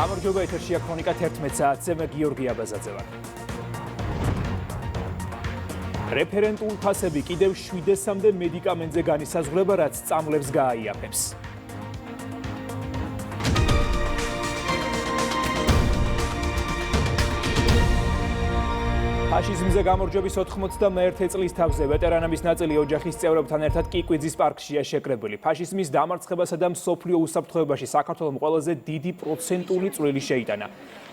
გამარჯობა ეთერშია ქრონიკა 11 საათზე მე გიორგი აბაზაძე ვარ. რეფერენტულ ფასები კიდევ 7-მდე მედიკამენტზე განისაზღვრება, რაც წამლებს გააიაფებს. ფაშიზმზე გამარჯვების 91 წლის თავზე ვეტერანების ნაწილი ოჯახის წევრებთან ერთად კიკვიძის პარკშია შეკრებილი. ფაშიზმის დამარცხებასა და მსოფლიო უსაფრთხოებაში საქართველოს ყველაზე დიდი პროცენტული წვლილი შეიტანა.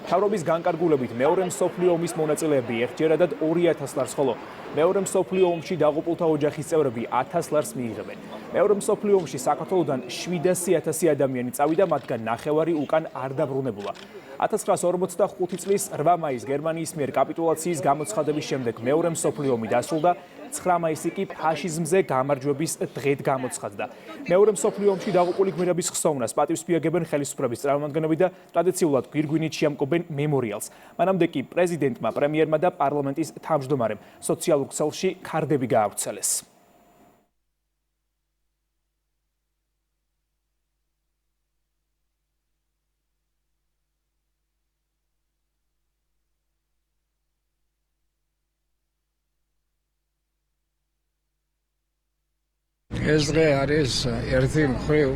მთავრობის განკარგულებით მეორე მსოფლიო ომის მონაწილეები ერთჯერადად 2000 ლარს, ხოლო მეორე მსოფლიო ომში დაღუპულთა ოჯახის წევრები 1000 ლარს მიიღებენ. მეორე მსოფლიო ომში საქართველოდან 700,000 ადამიანი წავიდა, მათგან ნახევარი უკან არ დაბრუნებულა. 1945 წლის 8 მაისს გერმანიის მიერ კაპიტულაციის გამოცხადების შემდეგ მეორე მსოფლიო ომი დასრულდა, 9 მაისი კი ფაშიზმზე გამარჯვების დღედ გამოცხადდა. მეორე მსოფლიო ომში დაღუპული გმირების ხსოვნას პატივსპირებენ ხელისუფლების წარმომადგენლები და ტრადიციულად გვირგვინით შეამკობენ მემორიალს. მანამდე კი პრეზიდენტმა, პრემიერმა და პარლამენტის თავმჯდომარემ სოციალურ ქსელში ქარდები გაავრცელეს. ეს დღე არის ერთი მხრივ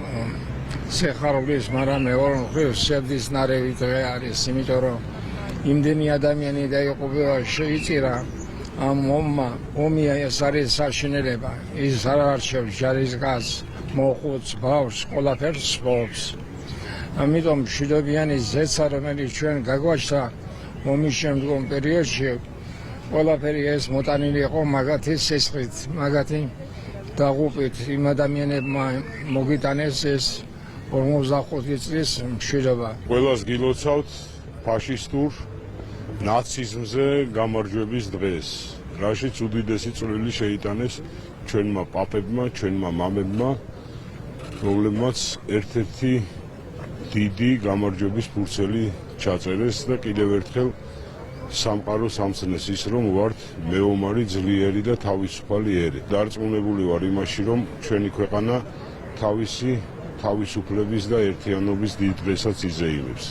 სიხარულის, მაგრამ მეორე მხრივ სევდისნარევი დღე არის, იმიტომ რომ იმდენი ადამიანი დაიღუპება შეიწირა ამ ომმა. ომი ეს არის საშინელება, ის არ არჩევს ჯარისკაცს, მოხუცს, ბავშვს, ყველაფერს სპობს. ამიტომ მშვიდობიანი ზეცა, რომელიც ჩვენ გაგვაჩნდა ომის შემდგომ პერიოდში, ყველაფერი ეს მოტანილი იყო მაგათი სისხლით, მაგათი დაღუპვით იმ ადამიანებმა მოგიტანეს ეს 45 წლის მშვიდობა. ყველას გილოცავთ ფაშისტურ ნაციზმზე გამარჯვების დღეს, რაშიც უდიდესი წვლილი შეიტანეს ჩვენმა პაპებმა, ჩვენმა მამებმა, რომლებმაც ერთ-ერთი დიდი გამარჯვების ფურცელი ჩაწერეს და კიდევ ერთხელ სამყაროს ამცნეს ის, რომ ვართ მეომარი, ძლიერი და თავისუფალი ერი. დარწმუნებული ვარ იმაში, რომ ჩვენი ქვეყანა თავისი თავისუფლების და ერთიანობის დიდ დღესაც იზეიმებს.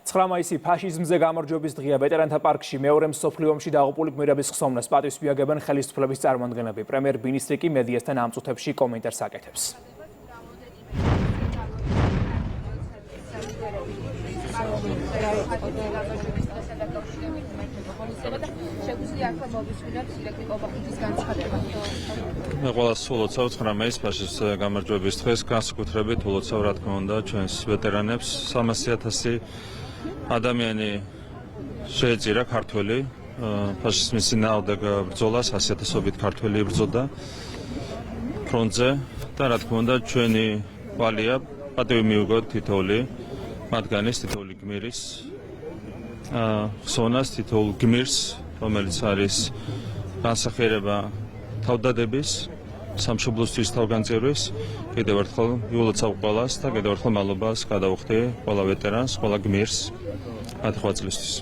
9 მაისი ფაშიზმზე გამარჯვების დღეა. ვეტერანთა პარკში მეორე მსოფლიო ომში დაღუპული გმირების ხსოვნას პატივსპირებენ ხელისუფლების წარმომადგენლები. პრემიერ-მინისტრი კი მედიასთან ამ წუთებში კომენტარს აკეთებს. მე ყველას ულოცავ 9 მაისს ფაშიზმზე გამარჯვების დღეს, განსაკუთრებით ულოცავ რა თქმა უნდა ჩვენს ვეტერანებს. 300,000 ადამიანი შეეწირა ქართველი ფაშიზმის წინააღმდეგ ბრძოლას, 100,000-ობით ქართველი იბრძოდა ფრონტზე და რა თქმა უნდა ჩვენი ვალია პატივი მიუგოთ თითოეული მათგანის, თითოეული გმირის ხსოვნას, თითოეულ გმირს, რომელიც არის განსახიერება თავდადების, სამშობლოსთვის თავგანწირვის. კიდევ ერთხელ იულოცავ ყველას და კიდევ ერთხელ მადლობას გადავხდი ყველა ვეტერანს, ყველა გმირს მათ ხვაწლისთვის.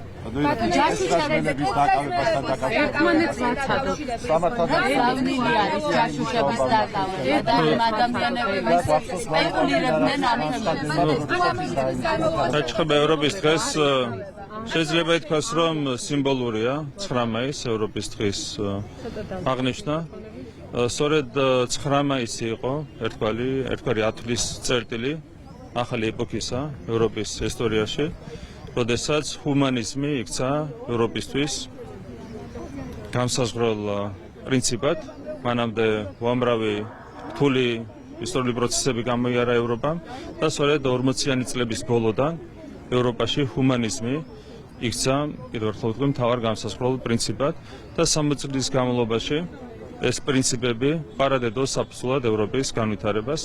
დაჩხება ევროპის დღეს შეიძლება ითქვას, რომ სიმბოლურია 9 მაისი ევროპის დღის აღნიშვნა. სწორედ 9 მაისი იყო ერთგვარი ათვლის წერტილი ახალი ეპოქისა ევროპის ისტორიაში, როდესაც ჰუმანიზმი იქცა ევროპისთვის განსაზღვრელ პრინციპად. მანამდე უამრავი რთული ისტორიული პროცესები გამოიარა ევროპამ და სწორედ 40-იანი წლების ბოლოდან ევროპაში ჰუმანიზმი იქცა კიდევ ერთხელ ვთქვი მთავარ განსაზღვრელ პრინციპად და 60 წლის განმავლობაში ეს პრინციპები პარადედოს საფუძვლად ევროპის განვითარებას.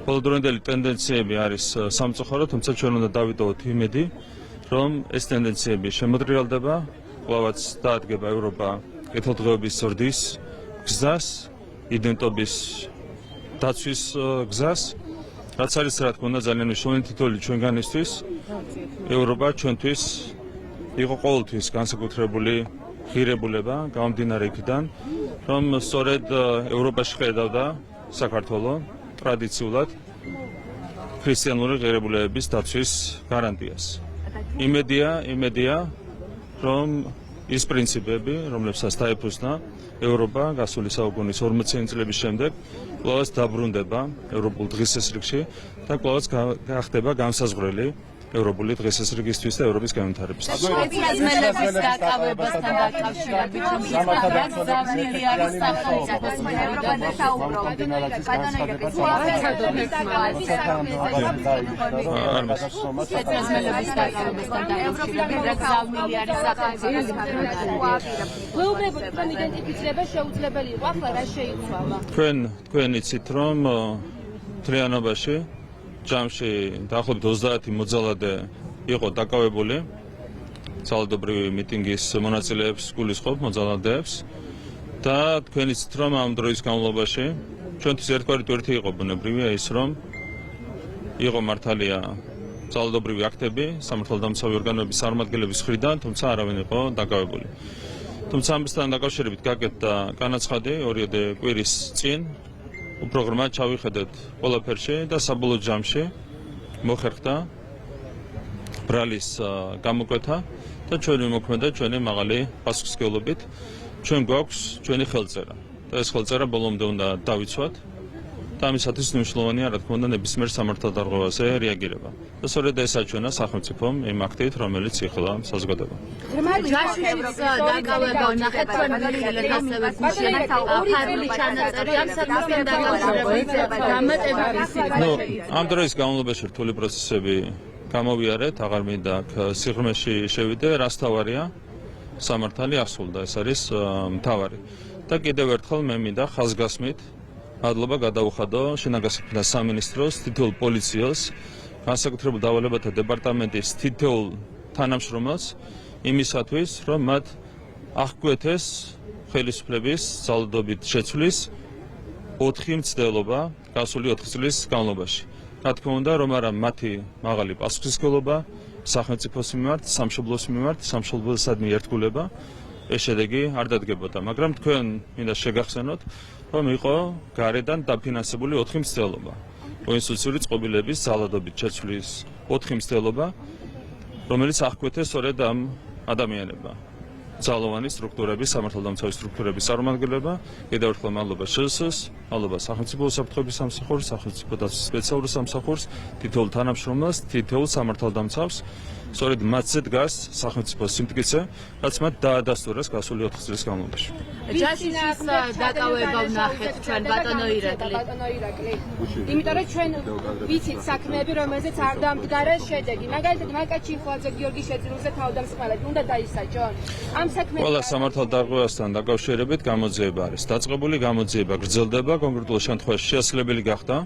ბოლოდროინდელი ტენდენციები არის სამწუხარო, თუმცა ჩვენ უნდა დავიტოვოთ იმედი, რომ ეს ტენდენციები შემოდრიალდება, კვლავაც დაადგება ევროპა კეთილდღეობის ზრდის გზას, იდენტობის დაცვის გზას, რაც არის რა თქმა უნდა ძალიან მნიშვნელოვანი თითოეული ჩვენგანისთვის. ევროპა ჩვენთვის იყო ყოველთვის განსაკუთრებული ღირებულება გამომდინარე იქიდან, რომ სწორედ ევროპაში ხედავდა საქართველო ტრადიციულად ქრისტიანული ღირებულებების დაცვის გარანტიას. იმედია, რომ ის პრინციპები, რომლებსაც დაეფუძნა ევროპა გასული საუკუნის 40 წლების შემდეგ, კვლავაც დაბრუნდება ევროპულ დღესასრიგში და კვლავაც გახდება განსაზღვრელი ევროპული დღესასრიგისთვის და ევროპის განვითარებისთვის. შეთანხმების დაკავებასთან დაკავშირებით მზავლელი არის სახელმწიფოს მხრიდან შეთანხმების დაკავებასთან დაკავშირებით მზავლელი არის სახელმწიფოს მხრიდან. გლობალური თქვენ იდენტიფიცირება შეუძლებელი იყო, ახლა რა შეიცვალა? თქვენ იცით, რომ მთლიანობაში ჯამში დაახლოებით 30 მოძალადე იყო დაკავებული ძალადობრივი მიტინგის მონაწილეებს გულისხმობ მოძალადეებს და თქვენ იცით, რომ ამ დროის განმავლობაში ჩვენთვის ერთგვარი ტვირთი იყო ბუნებრივია ის, რომ იყო მართალია ძალადობრივი აქტები სამართალდამცავი ორგანოების წარმომადგენლების მხრიდან, თუმცა არავინ იყო დაკავებული. თუმცა ამასთან დაკავშირებით გაკეთდა განაცხადი 2 კვირის წინ უფრო ღრმად ჩავიხედეთ ყველაფერში და საბოლოო ჯამში მოხერხდა ბრალის გამოკვეთა და ჩვენი მოქმედა ჩვენი მაღალი პასუხისმგებლობით ჩვენ გვაქვს ჩვენი ხელწერა და ეს ხელწერა ბოლომდე უნდა დავიცვათ და ამისათვის მნიშვნელოვანია რა თქმა უნდა ნებისმიერ სამართალდარღვევაზე რეაგირება და სწორედ ეს აჩვენა სახელმწიფომ იმ აქტით რომელიც იხილა საზოგადოება. ჯაშურის დაკავება ნახეთ თქვენ მიგილეთ ასევე გუშინ ფარული ჩანაწერი ამ საკითხთან დაკავშირებით დამატებით ამ დროის განმავლობაში რთული პროცესები გამოვიარეთ, აღარ მინდა აქ სიღრმეში შევიდე, რას თავარია სამართალი ასრულდა, ეს არის მთავარი. და კიდევ ერთხელ მე მინდა ხაზგასმით მადლობა გადაუხადო შინაგან საქმეთა სამინისტროს, თითოეულ პოლიციელს, განსაკუთრებულ დავალებათა დეპარტამენტის თითოეულ თანამშრომელს იმისათვის, რომ მათ აღკვეთეს ხელისუფლების ძალადობით შეცვლის 4 მცდელობა გასული 4 წლის განმავლობაში. რა თქმა უნდა, რომ არა მათი მაღალი პასუხისმგებლობა სახელმწიფოს მიმართ, სამშობლოს მიმართ, სამშობლოსადმი ერთგულება ეს შედეგი არ დადგებოდა, მაგრამ თქვენ მინდა შეგახსენოთ, რომ იყო გარედან დაფინანსებული 4 მცდელობა. კონსტიტუციური წყობილების ძალადობით შეცვლის 4 მცდელობა, რომელიც აღკვეთეს სწორედ ამ ადამიანებმა. ძალოვანი სტრუქტურების, სამართალდამცავი სტრუქტურების წარმომადგენლება, კიდევ ერთხელ მადლობა შსს, მადლობა სახელმწიფო უსაფრთხოების სამსახურს, სახელმწიფო დაცვის სპეციალურ სამსახურს, თითოეულ თანამშრომელს, თითოეულ სამართალდამცავს, სწორედ მათზე დგას სახელმწიფოს სიმტკიცე, რაც მათ დაადასტურეს გასული 4 წლის განმავლობაში. ჯაშურის დაკავება ვნახეთ ჩვენ ბატონო ირაკლი. იმიტომ რომ ჩვენ ვიცით საქმეები, რომელზეც არ დამდგარა შედეგი. მაგალითად, მაკაჩინხოაძე, გიორგი შეწირულზე თავდამსხმელები უნდა დაისაჯონ. ამ საქმეებში ყველა სამართალდარღვევასთან დაკავშირებით გამოძიება არის დაწყებული, გამოძიება გრძელდება, კონკრეტულ შემთხვევაში შესაძლებელი გახდა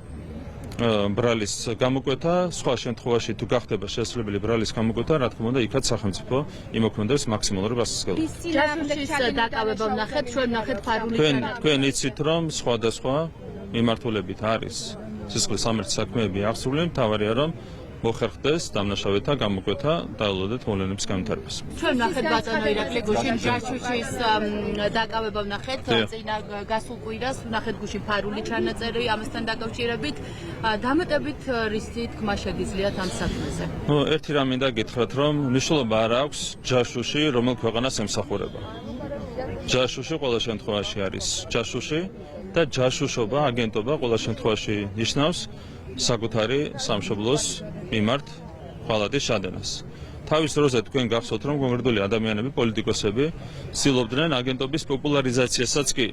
ბრალის გამოკვეთა, სხვა შემთხვევაში თუ გახდება შესაძლებელი ბრალის გამოკვეთა, რა თქმა უნდა, იქაც სახელმწიფო იმოქმედებს მაქსიმალური პასუხისმგებლობით. ჯაშურის დაკავება ვნახეთ, ჩვენ ვნახეთ ფარული ჩანაწერი. თქვენ იცით, რომ სხვადასხვა მიმართულებით არის სისხლის სამართლის საქმეები აღსრულებული, მთავარია რომ მოხერხდეს დამნაშავეთა გამოკვეთა და ელოდეთ მოვლენების განვითარებას. ჩვენ ვნახეთ ბატონო ირაკლი გუშინ ჯაშურის დაკავება ვნახეთ, წინა გასულ კვირას ვნახეთ გუშინ ფარული ჩანაწერი ამასთან დაკავშირებით. დამატებით რის თქმა შეგიძლიათ ამ საქმეზე? ერთი რამ მინდა გითხრათ, რომ მნიშვნელობა არ აქვს ჯაშუში რომელ ქვეყანას ემსახურება. ჯაშუში ყველა შემთხვევაში არის ჯაშუში და ჯაშუშობა, აგენტობა ყველა შემთხვევაში ნიშნავს საკუთარი სამშობლოს მიმართ ღალატის შადენას. თავის დროზე თქვენ გახსოვთ, რომ კონკრეტული ადამიანები, პოლიტიკოსები ცდილობდნენ აგენტობის პოპულარიზაციასაც კი.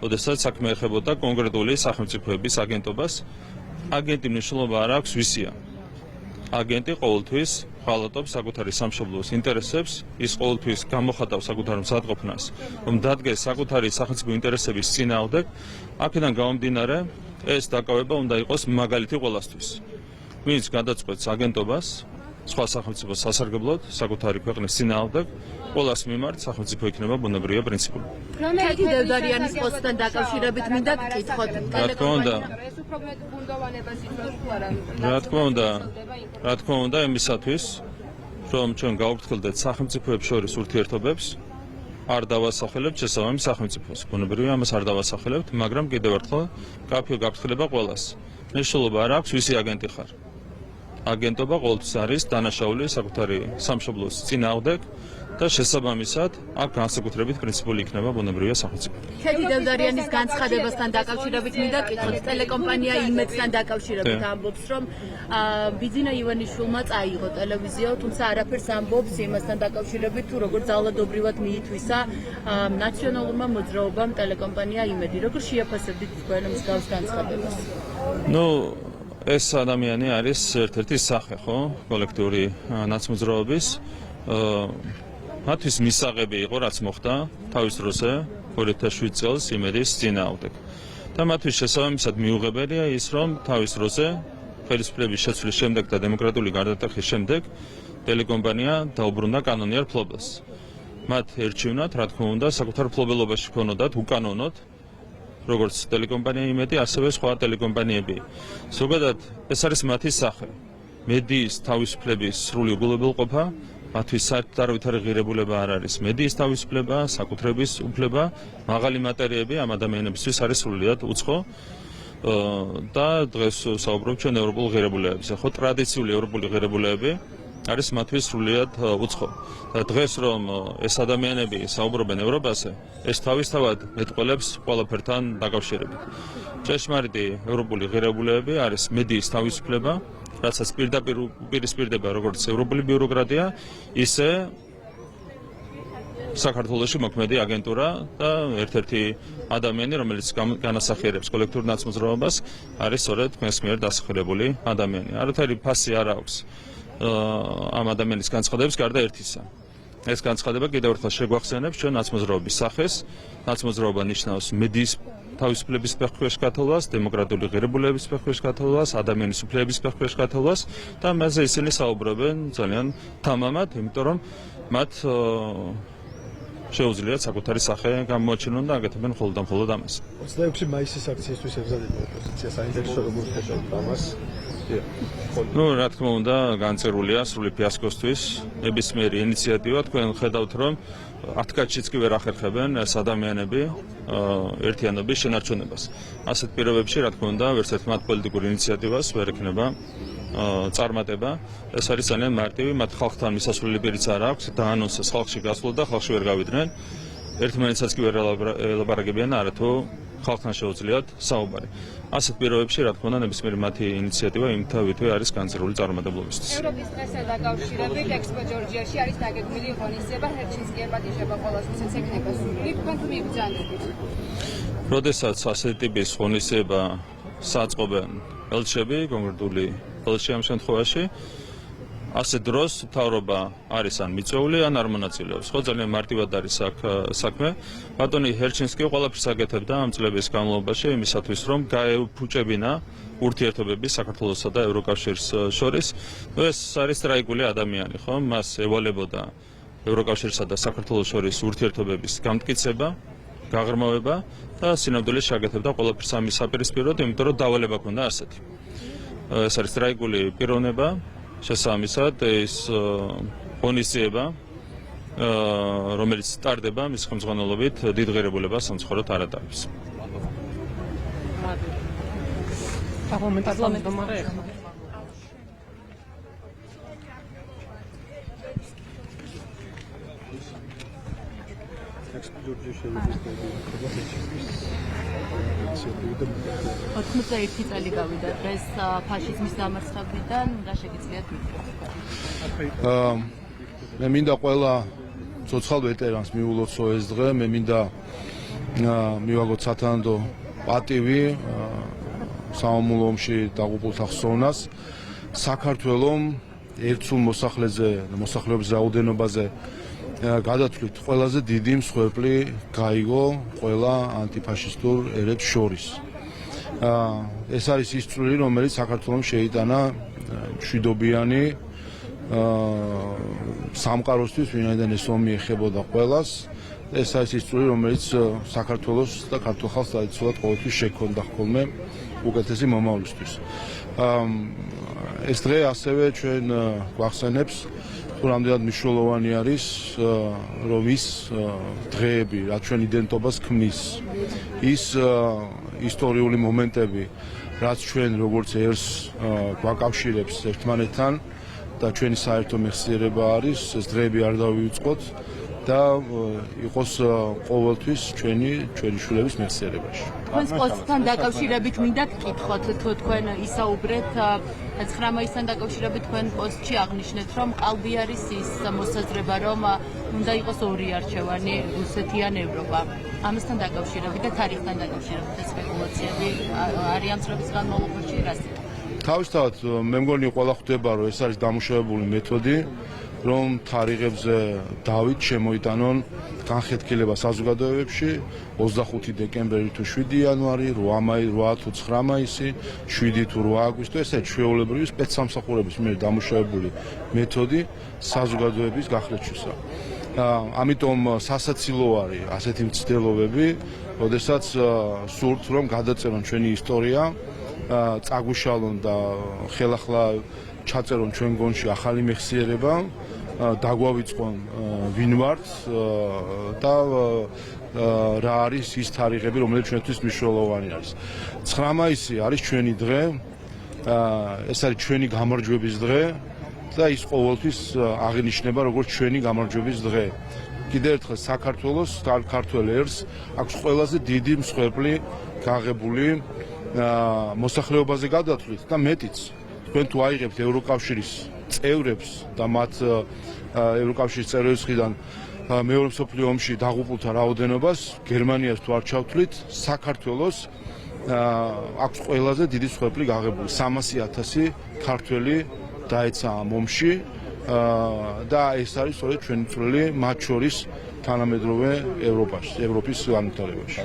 როდესაც საქმე ეხებოდა კონკრეტული სახელმწიფოების აგენტობას, აგენტი მნიშვნელობა არ აქვს ვისია. აგენტი ყოველთვის ღალატობს საკუთარი სამშობლოს ინტერესებს, ის ყოველთვის გამოხატავს საკუთარ მზადყოფნას, რომ დადგეს საკუთარი სახელმწიფო ინტერესების წინააღმდეგ, აქედან გამომდინარე ეს დაკავება უნდა იყოს მაგალითი ყველასთვის. ვინც გადაწყვეტს აგენტობას სხვა სახელმწიფოს სასარგებლოდ, საკუთარი ქვეყნის წინააღმდეგ, ყველას მიმართ სახელმწიფო იქნება ბუნებრივია პრინციპული. რომელი დევდარიანის პოსტთან დაკავშირებით მინდა გკითხოთ. რა თქმა უნდა, ეს უფრო მეტ ბუნდოვანებას იწვევს თუ არა? რა თქმა უნდა, იმისათვის, რომ ჩვენ გავფრთხილდეთ სახელმწიფოებს შორის ურთიერთობებს, არ დავასახელებთ შესაბამის სახელმწიფოს. ბუნებრივია ამას არ დავასახელებთ, მაგრამ კიდევ ერთხელ კაფეო გაფრთხილება ყველას. მნიშვნელობა არ აქვს ვისი აგენტი ხარ. აგენტობა ყოველთვის არის დანაშაული საკუთარი სამშობლოს წინააღმდეგ და შესაბამისად აქ განსაკუთრებით პრინციპული იქნება ბუნებრივია სახელმწიფო. ქეთი დევდარიანის განცხადებასთან დაკავშირებით მინდა კითხოთ ტელეკომპანია იმედთან დაკავშირებით ამბობს რომ ბიძინა ივანიშვილმა წაიღო ტელევიზიო თუმცა არაფერს ამბობს იმასთან დაკავშირებით თუ როგორ ძალადობრივად მიითვისა ნაციონალურმა მოძრაობამ ტელეკომპანია იმედი როგორ შეაფასებდით თქვენ მსგავს განცხადებას? ეს ადამიანი არის ერთ-ერთი სახე ხო კოლექტიური ნაცმოძრაობის მათთვის მისაღები იყო რაც მოხდა თავის დროზე 2007 წელს იმედის წინააღმდეგ და მათთვის შესაბამისად მიუღებელია ის რომ თავის დროზე ხელისუფლების შეცვლის შემდეგ და დემოკრატიული გარდატეხის შემდეგ ტელეკომპანია დაუბრუნდა კანონიერ ფლობელს. მათ ერჩივნათ რა თქმა უნდა საკუთარ ფლობელობაში ქონოდათ უკანონოდ როგორც ტელეკომპანია იმედი ასევე სხვა ტელეკომპანიები. ზოგადად ეს არის მათი სახე. მედიის თავისუფლების სრული უგულებელყოფა მათთვის საერთოდ არავითარი ღირებულება არ არის. მედიის თავისუფლება, საკუთრების უფლება, მაღალი მატერიები ამ ადამიანებისთვის არის სრულიად უცხო და დღეს საუბრობთ ჩვენ ევროპულ ღირებულებებზე. ხო ტრადიციული ევროპული ღირებულებები არის მათთვის სრულიად უცხო. და დღეს რომ ეს ადამიანები საუბრობენ ევროპაზე, ეს თავისთავად მეტყველებს ყველაფერთან დაკავშირებით. ჭეშმარიტი ევროპული ღირებულებები არის მედიის თავისუფლება, რასაც პირდაპირ უპირისპირდება როგორც ევროპული ბიუროკრატია, ისე საქართველოში მოქმედი აგენტურა და ერთ-ერთი ადამიანი, რომელიც განასახიერებს კოლექტიურ ნაცმოძრაობას, არის სწორედ თქვენს მიერ დასახელებული ადამიანი. არათარი ფასი არ აქვს ამ ადამიანის განცხადების გარდა ერთისა. ეს განცხადება კიდევ ერთხელ შეგვახსენებს ჩვენ ნაცმოძრაობის სახეს. ნაცმოძრაობა ნიშნავს მედიის თავისუფლების სპექტრში გათვლას, დემოკრატიული ღირებულებების სპექტრში გათვლას, ადამიანის უფლებების სპექტრში გათვლას და მასზე ისინი საუბრობენ ძალიან თამამად, იმიტომ რომ მათ შეუძლიათ საკუთარი სახე გამოაჩინონ და აკეთებენ მხოლოდ და მხოლოდ ამას. 26 მაისის აქციისთვის ებრძადება ოპოზიცია საინტერესო როგორ ხედავთ ამას? რა თქმა უნდა, განწერულია სრული ფიასკოსთვის ნებისმიერი ინიციატივა. თქვენ ხედავთ, რომ 10 კაცშიც კი ვერ ახერხებენ ეს ადამიანები ერთიანობის შენარჩუნებას. ასეთ პირობებში, რა თქმა უნდა, ვერც ერთ მათ პოლიტიკურ ინიციატივას ვერ ექნება წარმატება. ეს არის ძალიან მარტივი, მათ ხალხთან მისასვლელი პირიც არ აქვს, დაანონსეს ხალხში გასვლა და ხალხში ვერ გავიდნენ. ერთმანეთსაც კი ვერ ელაპარაკებიან, არათუ ხალხთან შეუძლიათ საუბარი. ასეთ პირობებში, რა თქმა უნდა, ნებისმიერი მათი ინიციატივა იმთავითვე არის განცერული წარმატებლობისთვის. ევროპის დღესთან დაკავშირებით ექსპო ჯორჯიაში არის დაგეგმილი ღონისძიება, ჰელჩინსკიებად იშება ყოველთვის ეს ექნება სული, თქვენ თუ მიბრძანებით? როდესაც ასეთი ტიპის ღონისძიება საწყობენ ელჩები, კონკრეტული ელჩი ამ შემთხვევაში, ასეთ დროს მთავრობა არის ან მიწვეული, ან არ მონაწილეობს. ხო, ძალიან მარტივად არის აქ საქმე. ბატონი ჰელჩინსკი ყველაფერს აკეთებდა ამ წლების განმავლობაში იმისათვის, რომ გაეუფუჭებინა ურთიერთობები საქართველოსა და ევროკავშირს შორის. ეს არის ტრაიგული ადამიანი, ხო? მას ევალებოდა ევროკავშირსა და საქართველოს შორის ურთიერთობების გამტკიცება, გაღრმავება და სინამდვილეს შეაკეთებდა ყველაფერს ამის საპირისპიროდ, იმიტომ რომ დავალება ჰქონდა ასეთი. ეს არის ტრაიგული პიროვნება. შესაბამისად ეს ღონისძიება რომელიც ტარდება მის ხელმძღვანელობით დიდ ღირებულებას სამწუხაროდ არ ატარებს. ოთხმოცდა ერთი წელი გავიდა დღეს ფაშიზმის დამარცხებიდან, რა შეგიძლიათ მითხრათ? მე მინდა ყველა ცოცხალ ვეტერანს მიულოცო ეს დღე, მე მინდა მივაგოთ სათანადო პატივი სამამულო ომში დაღუპულთა ხსოვნას, საქართველოს ერთსულ მოსახლეობის რაოდენობაზე გადათვლით ყველაზე დიდი მსხვერპლი გაიგო ყველა ანტიფაშისტურ ერებს შორის. ეს არის ის წვლილი, რომელიც საქართველოს შეიტანა მშვიდობიანი სამყაროსთვის, ვინაიდან ეს ომი ეხებოდა ყველას. ეს არის ის წვლილი, რომელიც საქართველოს და ქართულ ხალხს ტრადიციულად ყოველთვის შექონდა ხოლმე უკეთესი მომავლისთვის. ეს დღე ასევე ჩვენ გვახსენებს თუ რამდენად მნიშვნელოვანი არის რომ ის დღეები, რაც ჩვენ იდენტობას ქმნის, ის ისტორიული მომენტები, რაც ჩვენ როგორც ერთს გვაკავშირებს ერთმანეთთან და ჩვენი საერთო მეხსიერება არის ეს დღეები არ დავივიწყოთ და იყოს ყოველთვის ჩვენი შვილების მეხსიერებაში. თქვენს პოსტთან დაკავშირებით მინდა გკითხოთ, თუ თქვენ ისაუბრეთ 9 მაისთან დაკავშირებით თქვენ პოსტში აღნიშნეთ, რომ ყალბი არის ის მოსაზრება, რომ უნდა იყოს ორი არჩევანი რუსეთი ან ევროპა. ამასთან დაკავშირებით და თარიღთან დაკავშირებით სპეკულაციები არიან წლების განმავლობაში რას? თავისთავად მე მგონი ყველა ხვდება, რომ ეს არის დამუშავებული მეთოდი, რომ თარიღებზე დავით შემოიტანონ განხეთქილება საზოგადოებებში 25 დეკემბერი თუ 7 იანვარი, 8 თუ 9 მაისი, 7 თუ 8 აგვისტო, ეს ჩვეულებრივი სპეცსამსახურების მიერ დამუშავებული მეთოდი საზოგადოების გახლეჩისა. ამიტომ სასაცილო არის ასეთი მცდელობები, როდესაც სურთ რომ გადაწერონ ჩვენი ისტორია, წაგვიშალონ და ხელახლა ჩაწერონ ჩვენ გონში ახალი მეხსიერება, დაგვავიწყონ ვინ ვართ და რა არის ის თარიღები, რომელიც ჩვენთვის მნიშვნელოვანი არის. 9 მაისი არის ჩვენი დღე, ეს არის ჩვენი გამარჯვების დღე და ის ყოველთვის აღინიშნება როგორც ჩვენი გამარჯვების დღე. კიდევ ერთხელ საქართველოს ქართველ ერს აქვს ყველაზე დიდი მსხვერპლი გაღებული მოსახლეობაზე გადათვლით და მეტიც. თქვენ თუ აიღებთ ევროკავშირის წევრებს და მათ ევროკავშირის წევრების მხრიდან მეორე მსოფლიო ომში დაღუპულთა რაოდენობას, გერმანიას თუ არ ჩავთვლით, საქართველოს აქვს ყველაზე დიდი მსხვერპლი გაღებული. 300,000 ქართველი დაეცა ამ ომში და ეს არის სწორედ ჩვენი წვლილი მათ შორის თანამედროვე ევროპის განვითარებაში.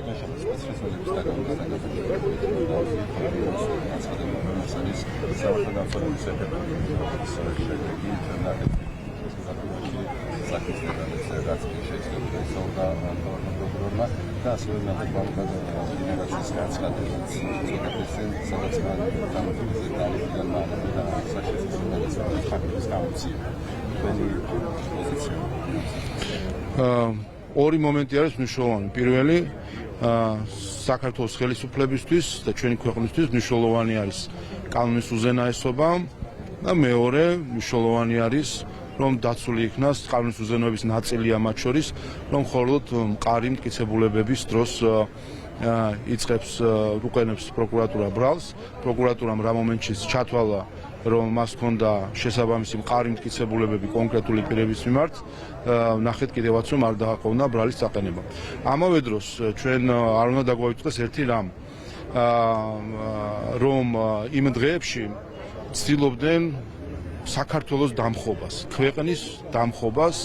ორი მომენტი არის მნიშვნელოვანი. პირველი, საქართველოს ხელისუფლებისთვის და ჩვენი ქვეყნისთვის მნიშვნელოვანი არის კანონის უზენაესობა და მეორე მნიშვნელოვანი არის რომ დაცული იქნას კანონის უზენაესობის ნაწილია მათ შორის, რომ მხოლოდ მყარი მტკიცებულებების დროს იწყებს უყენებს პროკურატურა ბრალს. პროკურატურამ რა მომენტში ჩათვალა რომ მას ჰქონდა შესაბამისი მყარი მტკიცებულებები კონკრეტული პირების მიმართ, ნახეთ კიდევაც რომ არ დააყოვნა ბრალის წაყენება. ამავე დროს ჩვენ არ უნდა დაგვაუწყდეს ერთი რამ, რომ იმ დღეებში ცდილობდნენ საქართველოს დამხობას, ქვეყნის დამხობას,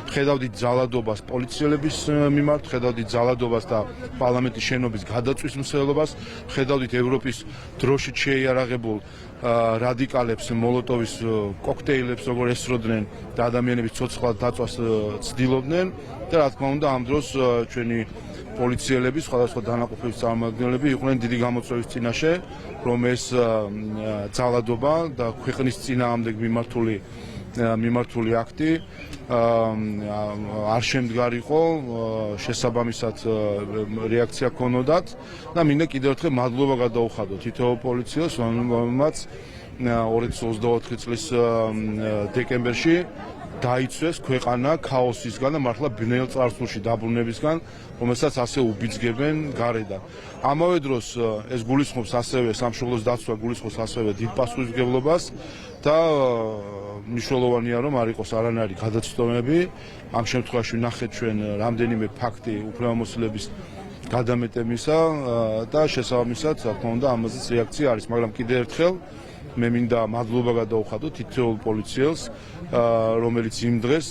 ხედავდით ძალადობას პოლიციელების მიმართ, ხედავდით ძალადობას და პარლამენტის შენობის გადაწვის მსვლელობას, ხედავდით ევროპის დროშით შეიარაღებულ რადიკალებს, მოლოტოვის კოქტეილებს როგორ ესროდნენ და ადამიანების ცოცხლად დაწვას ცდილობდნენ და რა თქმა უნდა ამ დროს ჩვენი პოლიციელები, სხვადასხვა დანაყოფების წარმომადგენლები იყვნენ დიდი გამოწვევის წინაშე, რომ ეს ძალადობა და ქვეყნის წინააღმდეგ მიმართული აქტი არ შემდგარიყო, შესაბამისად რეაქცია ქონოდათ და მინდა კიდევ ერთხელ მადლობა გადაუხადო თითოეულ პოლიციელს, რომელმაც 2024 წლის დეკემბერში დაიცვეს ქვეყანა ქაოსისგან და მართლა ბნელ წარსულში დაბრუნებისგან, რომელსაც ასე უბიძგებენ გარედან. ამავე დროს ეს გულისხმობს ასევე სამშობლოს დაცვა, გულისხმობს ასევე დიდ პასუხისმგებლობას და მნიშვნელოვანია რომ არ იყოს არანაირი გადაცდომები. ამ შემთხვევაში ნახეთ ჩვენ რამდენიმე ფაქტი უფლებამოსილების გადამეტებისა და შესაბამისად, რა თქმა უნდა, ამაზეც რეაქცია არის, მაგრამ კიდევ ერთხელ მე მინდა მადლობა გადაუხადო თითოეულ პოლიციელს, რომელიც იმ დღეს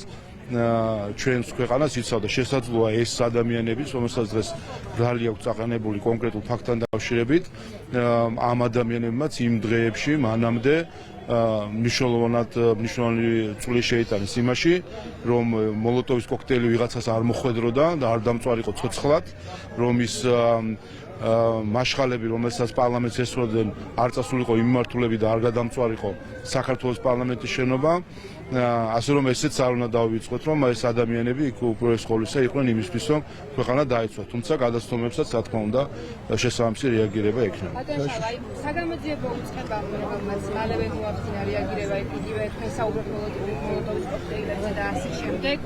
ჩვენს ქვეყანას იცავდა. შესაძლოა ეს ადამიანების, რომელსაც დღეს ბრალი აქვს წაყენებული კონკრეტულ ფაქტთან დაკავშირებით, ამ ადამიანებმაც იმ დღეებში მანამდე მნიშვნელოვანი წვლილი შეიტანეს იმაში, რომ მოლოტოვის კოქტეილი ვიღაცას არ მოხვედროდა და არ დამწვარიყო ცოცხლად, რომ ის მაშხალები, რომელსაც პარლამენტს ესროდნენ, არ წასულიყო იმ მიმართულებით და არ გადამწვარიყო საქართველოს პარლამენტის შენობა ასე რომ ესეც არ უნდა დავივიწყოთ, რომ ეს ადამიანები იქ უპირველეს ყოვლისა იყვნენ იმისთვის, რომ ქვეყანა დაეცვა, თუმცა გადაცდომებსაც რა თქმა უნდა შესაბამისი რეაგირება ექნება. აი, საგამოძიებო უწყება, რომელმაც მალევე მოახდინა რეაგირება იგივე თქვენ საუბრობთ მოლოტოვის კოქტეილებზე და ასე შემდეგ.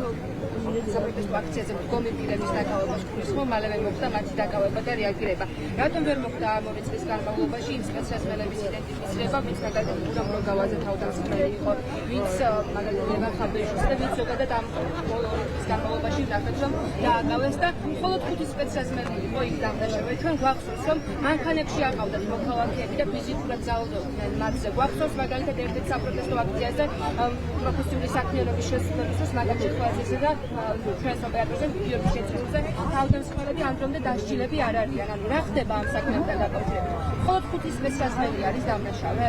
საპროტესტო აქციაზე მდგომი პირების დაკავებას ხმის ხო მალევე მოხდა მათი დაკავება და რეაგირება. რატომ ვერ მოხდა ამ 2 წლის განმავლობაში იმ სპეციალისტების იდენტიფიცირება, ვინც მაგალითად ურამ როგავაძე თავდამსხმელი იყო, ვინც მაგალითად ლევან ხაბეიშვილს და ვინც ზოგადად ამ 2 წლის განმავლობაში ნახეთ რომ დააკავეს და მხოლოდ 5 სპეციალისტი იყო იქ დამნაშავე. ჩვენ გვახსოვს რომ მანქანებში აყავდათ მოქალაქეები და ფიზიკურად ძალადობდნენ მათზე. გვახსოვს მაგალითად ერთ-ერთ საპროტესტო აქციაზე პროფესიული საქმიანობის შესრულებისთვის მაგალითად ხვალისზე და ჩვენს ოპერატორზე გიორგი შეწირულზე თავდამსხმელები ამ დრომდე დასჯილები არ არიან. ანუ რა ხდება ამ საქმეებთან დაკავშირებით? მხოლოდ 5 სპეციალისტი არის დამნაშავე?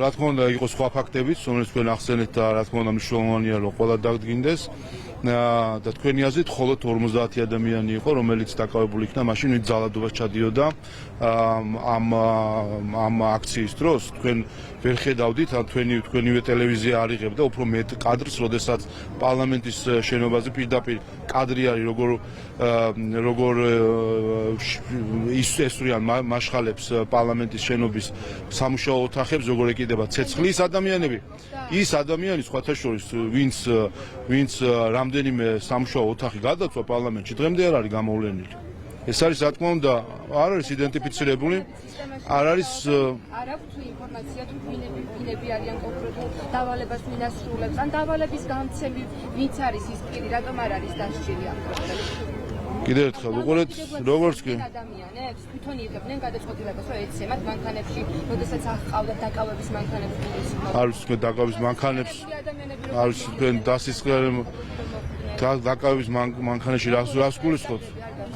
რა თქმა უნდა იყო სხვა ფაქტებიც, რომელიც თქვენ ახსენეთ და რა თქმა უნდა მნიშვნელოვანია რომ ყველა დაგდგინდეს. და თქვენი აზრით მხოლოდ 50 ადამიანი იყო, რომელიც დაკავებული იქნა მაშინ, ვინც ძალადობას ჩადიოდა ამ აქციის დროს. თქვენ ვერ ხედავდით, ან თქვენივე ტელევიზია არ იღებდა უფრო მეტ კადრს, როდესაც პარლამენტის შენობაზე პირდაპირ კადრი არის, როგორ ისწრიან მაშხალებს პარლამენტის შენობის სამუშაო ოთახებს, როგორ ეკიდება ცეცხლი ის ადამიანები. ის ადამიანი სხვათა შორის, ვინც რამდენიმე სამუშაო ოთახი გადაწვა პარლამენტში, დღემდე არ არის გამოვლენილი. ეს არის რა თქმა უნდა არ არის იდენტიფიცირებული, არ არის არ აქვს ინფორმაცია თუ ვინები არიან კონკრეტულ დავალებას მინასრულებს, ან დავალების გამცემი ვინც არის ის პირი, რატომ არ არის დასჯილი ამ პროცესში. კიდევ ერთხელ უყურეთ, როგორც კი ადამიანებს თვითონ იღებდნენ გადაწყვეტილებას, რომ ეცემათ მანქანებში, როდესაც აყავდათ დაკავების მანქანებს გულის. არის თქვენ დაკავების მანქანებს, არის თქვენ დასისხლები დაკავების მანქანაში რას გულისხმობთ?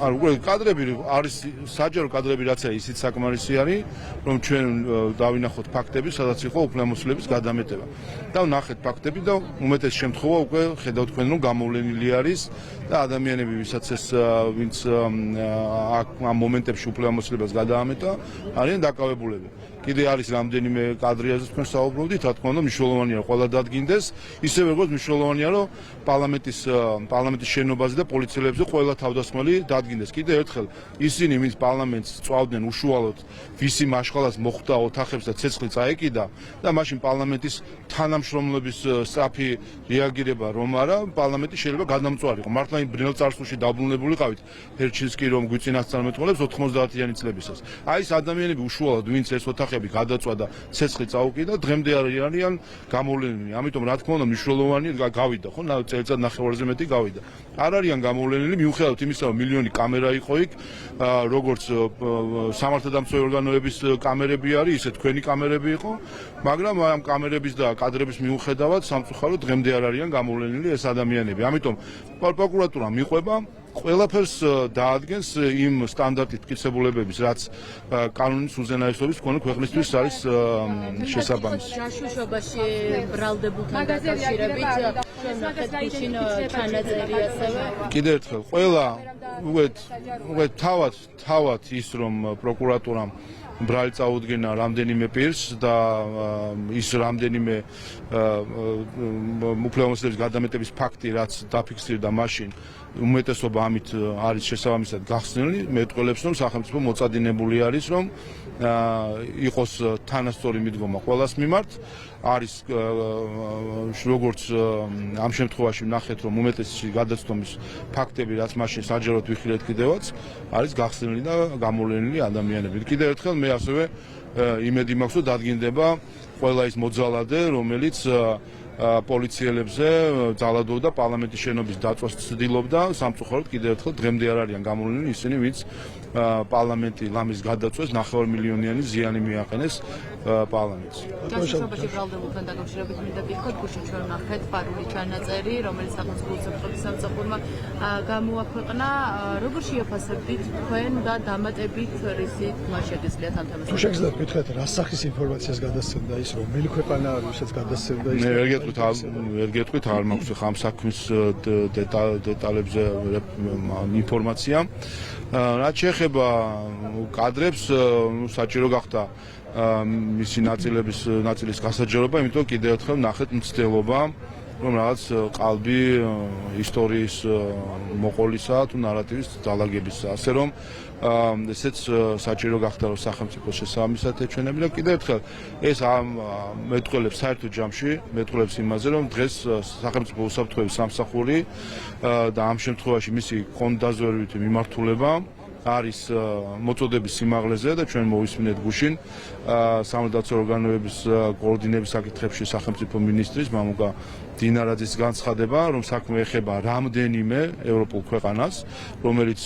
არ უკვე კადრები არის საჯარო კადრები რაც არის ისიც საკმარისი არის რომ ჩვენ დავინახოთ ფაქტები სადაც იყო უფლებამოსილების გადამეტება და ვნახეთ ფაქტები და უმეტეს შემთხვევა უკვე ხედავთ თქვენ რომ გამოვლენილი არის და ადამიანები ვისაც ეს ვინც ამ მომენტებში უფლებამოსილებას გადაამეტა არიან დაკავებულები კიდე არის რამდენიმე კადრიაზე თქვენ საუბრობდით რა თქმა უნდა მნიშვნელოვანია ყველა დადგინდეს ისევე როგორც მნიშვნელოვანია რომ პარლამენტის შენობაზე და პოლიციელებზე ყველა თავდასხმელი დადგინდეს კიდე ერთხელ ისინი ვინც პარლამენტს წვავდნენ უშუალოდ ვისი მაშხალას მოხვდა ოთახებს და ცეცხლი წაეკიდა და მაშინ პარლამენტის თანამშრომლების სწრაფი რეაგირება რომ არა პარლამენტი შეიძლება გადამწვარი იყო მართლა იმ ბრინელ წარსულში დაბრუნებულიყავით ჰერჩინსკი რომ გვიწინასწარმეტყველებს 90-იანი წლებისას აი ეს ადამიანები უშუალოდ ვინც ეს ოთახები გადაწვა და ცეცხლი წაუკიდა დღემდე არიან გამოვლენილი ამიტომ რა თქმა უნდა მნიშვნელოვანია გავიდა ხო წელიწად ნახევარზე მეტი გავიდა არ არიან გამოვლენილი მიუხედავად იმისა რომ მილიონი კამერა იყო იქ როგორც სამართალდამცავი ორგანოების კამერები არის ისე თქვენი კამერები იყო მაგრამ ამ კამერების და კადრების მიუხედავად სამწუხაროდ დღემდე არ არიან გამოვლენილი ეს ადამიანები ამიტომ პროკურატურა მიყვება ყველაფერს დაადგენს იმ სტანდარტით მტკიცებულებების რაც კანონის უზენაესობის მქონე ქვეყნისთვის არის შესაბამისი. ჯაშუშობაში ბრალდებულთან დაკავშირებით ნახეთ გუშინ ჩანაწერი ასევე. კიდევ ერთხელ ყველა უგეთ თავად ის რომ პროკურატურამ ბრალი წაუდგენა რამდენიმე პირს და ის რამდენიმე უფლებამოსილების გადამეტების ფაქტი რაც დაფიქსირდა მაშინ უმეტესობა ამით არის შესაბამისად გახსნილი მეტყველებს რომ სახელმწიფო მოწადინებული არის რომ იყოს თანასწორი მიდგომა ყველას მიმართ არის როგორც ამ შემთხვევაში ვნახეთ რომ უმეტესი გადაცდომის ფაქტები რაც მაშინ საჯაროდ ვიხილეთ კიდევაც არის გახსნილი და გამოვლენილი ადამიანები კიდევ ერთხელ მე ასევე იმედი მაქვს რომ დადგინდება ყველა ის მოძალადე რომელიც პოლიციელებზე ძალადობდა პარლამენტის შენობის დაწვას ცდილობდა სამწუხაროდ კიდევ ერთხელ დღემდე არ არიან გამოვლენილი ისინი ვინც პარლამენტი ლამის გადაწვეს 9 მილიონიანი ზიანი მიაყენეს პარლამენტს. ჯაშუშობაში ბრალდებულთან დაკავშირებით მინდა გითხრათ გუშინ ჩვენ ვნახეთ პარული ჩანაწერი რომელიც სახელმწიფო უსაფრთხოების სამსახურმა გამოაქვეყნა როგორ შეაფასებთ თქვენ და დამატებით რისით მას შეგიძლიათ ამ თემაზე თუ შეგიძლიათ გითხრათ რა სახის ინფორმაციას გადასცემდა ის რომ მელი ქვეყანა არის ვისაც გადასცემდა ის გეტყვით, არ მაქვს ხა ამ საქმის დეტალებზე ინფორმაცია. რაც შეეხება კადრებს, საჭირო გახდა მისი ნაწილის გასაჯაროება, იმიტომ კიდევ ერთხელ ნახეთ მცდელობა, რომ რაღაც ყალბი ისტორიის მოყოლისა თუ ნარატივის დალაგებისა, ასე რომ ესეც საჭირო გახდა რომ სახელმწიფო შესაბამისად ეჩვენებინა. კიდევ ერთხელ ეს მეტყველებს საერთო ჯამში, მეტყველებს იმაზე, რომ დღეს სახელმწიფო უსაფრთხოების სამსახური და ამ შემთხვევაში მისი კონდაზვერვით მიმართულება არის მოწოდების სიმაღლეზე და ჩვენ მოვისმინეთ გუშინ სამართალდაცვო ორგანოების კოორდინების საკითხებში სახელმწიფო მინისტრის მამუკა დინარაძის განცხადება, რომ საქმე ეხება რამდენიმე ევროპულ ქვეყანას, რომელიც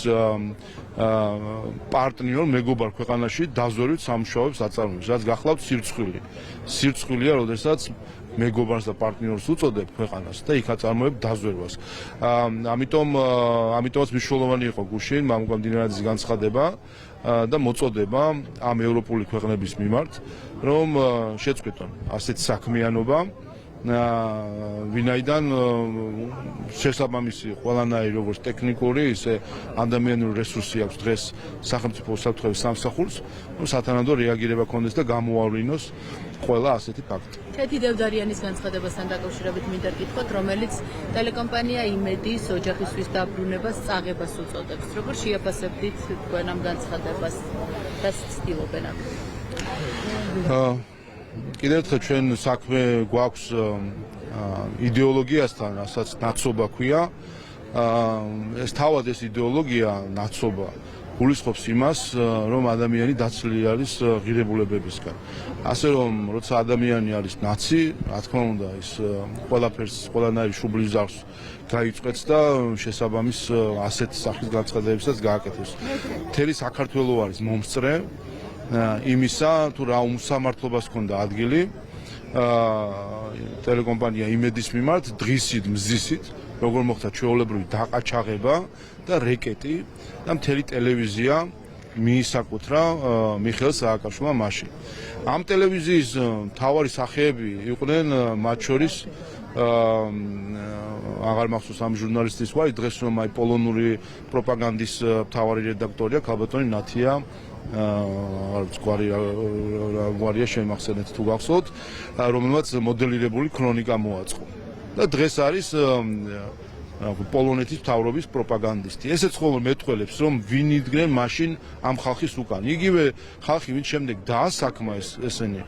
პარტნიორ მეგობარ ქვეყანაში დაზვერვით სამუშაოებს აწარმოებს, რაც გახლავთ სირცხვილი. სირცხვილია, როდესაც მეგობარს და პარტნიორს უწოდებ ქვეყანას და იქ აწარმოებ დაზვერვას. ამიტომაც მნიშვნელოვანი იყო გუშინ მამუკა დინარაძის განცხადება და მოწოდება ამ ევროპული ქვეყნების მიმართ, რომ შეწყვეტონ ასეთ საქმიანობა, ვინაიდან შესაბამისი ყველანაირი როგორც ტექნიკური, ისე ადამიანური რესურსი აქვს დღეს სახელმწიფო უსაფრთხოების სამსახურს, რომ სათანადო რეაგირება ქონდეს და გამოავლინოს ყველა ასეთი ფაქტი. თეთი დევდარიანის განცხადებასთან დაკავშირებით მინდა გითხოთ, რომელიც ტელეკომპანია იმედის ოჯახისთვის დაბრუნებას წაღებას უწოდებს. როგორ შეაფასებდით თქვენ ამ განცხადებას და ცდილობენ აქ? კიდევ ერთხელ ჩვენ საქმე გვაქვს იდეოლოგიასთან, რასაც ნაცობა ქვია. ეს თავად ეს იდეოლოგია ნაცობა გულისხმობს იმას, რომ ადამიანი დაცლილი არის ღირებულებებისგან. ასე რომ, როცა ადამიანი არის ნაცი, რა თქმა უნდა, ის ყველაფერს, ყველანაირ შუბლის ზარს გაიწვეთს და შესაბამის ასეთ სახის განცხადებებსაც გააკეთებს. მთელი საქართველო არის მომსწრე იმისა, თუ რა უსამართლობას ჰქონდა ადგილი ტელეკომპანია იმედის მიმართ დღისით, მზისით, როგორ მოხდა ჩვეულებრივი დაყაჩაღება და რეკეტი და მთელი ტელევიზია მიისაკუთრა მიხეილ სააკაშვილმა მაშინ. ამ ტელევიზიის მთავარი სახეები იყვნენ მათ შორის აღარ მახსოვს ამ ჟურნალისტის ვარი, დღეს რომ აი პოლონური პროპაგანდის მთავარი რედაქტორია ქალბატონი ნათია გვარია შემახსენეთ თუ გახსოვთ, რომელმაც მოდელირებული ქრონიკა მოაწყო. და დღეს არის პოლონეთის მთავრობის პროპაგანდისტი. ესეც ხოლმე მეტყველებს, რომ ვინ იდგნენ მაშინ ამ ხალხის უკან. იგივე ხალხი ვინ შემდეგ დაასაქმა ესენი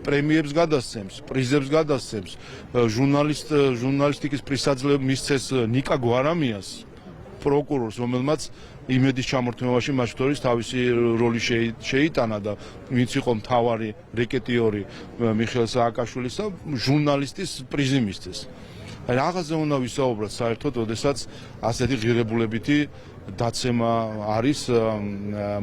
პრემიებს გადასცემს, პრიზებს გადასცემს, ჟურნალისტიკის პრისაძლევ მისცეს ნიკა გვარამიას, პროკურორს, რომელმაც იმედის ჩამორთმევაში მათ შორის თავისი როლი შეიტანა და ვინც იყო მთავარი რეკეტიორი მიხეილ სააკაშვილის და ჟურნალისტის პრიზი მისცეს. რაღაცზე უნდა ვისაუბროთ საერთოდ, როდესაც ასეთი ღირებულებითი დაცემა არის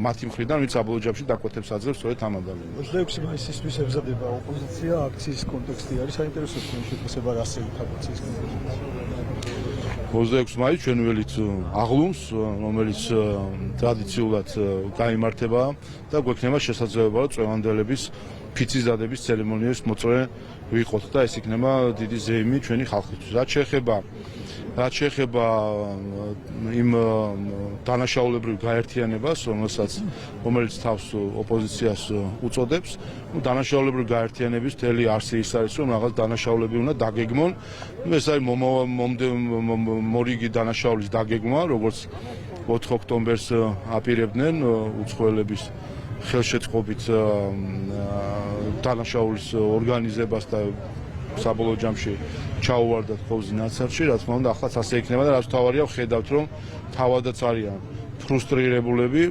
მათი მხრიდან, ვინც საბოლოო ჯამში დაკვეთებს აძლევს სწორედ ამ ადამიანებს. 26 მაისისთვის ებზადება ოპოზიცია, აქციის კონტექსტი არის საინტერესო შეფასება რა შეიძლება აქციის კონტექსტში. 26 მაისს ჩვენ ველით აღლუმს, რომელიც ტრადიციულად გაიმართება და გვექნება შესაძლებლობა წვევანდელების ფიცის დადების ცერემონიას მოწვე ვიყოთ და ეს იქნება დიდი ზეიმი ჩვენი ხალხისთვის. რაც შეეხება იმ დანაშაულებრივ გაერთიანებას, რომელიც თავს ოპოზიციას უწოდებს, დანაშაულებრივ გაერთიანების მთელი არსი ის არის, რომ რაღაც დანაშაულები უნდა დაგეგმონ. ეს არის მორიგი დანაშაულის დაგეგმა, როგორც 4 ოქტომბერს აპირებდნენ უცხოელების ხელშეწყობით დანაშაულის ორგანიზებას და საბოლოო ჯამში ჩაუვარდათ ყოვზი ნაცარში, რა თქმა უნდა, ახლა ასე იქნება და რაც თავარია ვხედავთ, რომ თავადაც არიან ფრუსტრირებულები,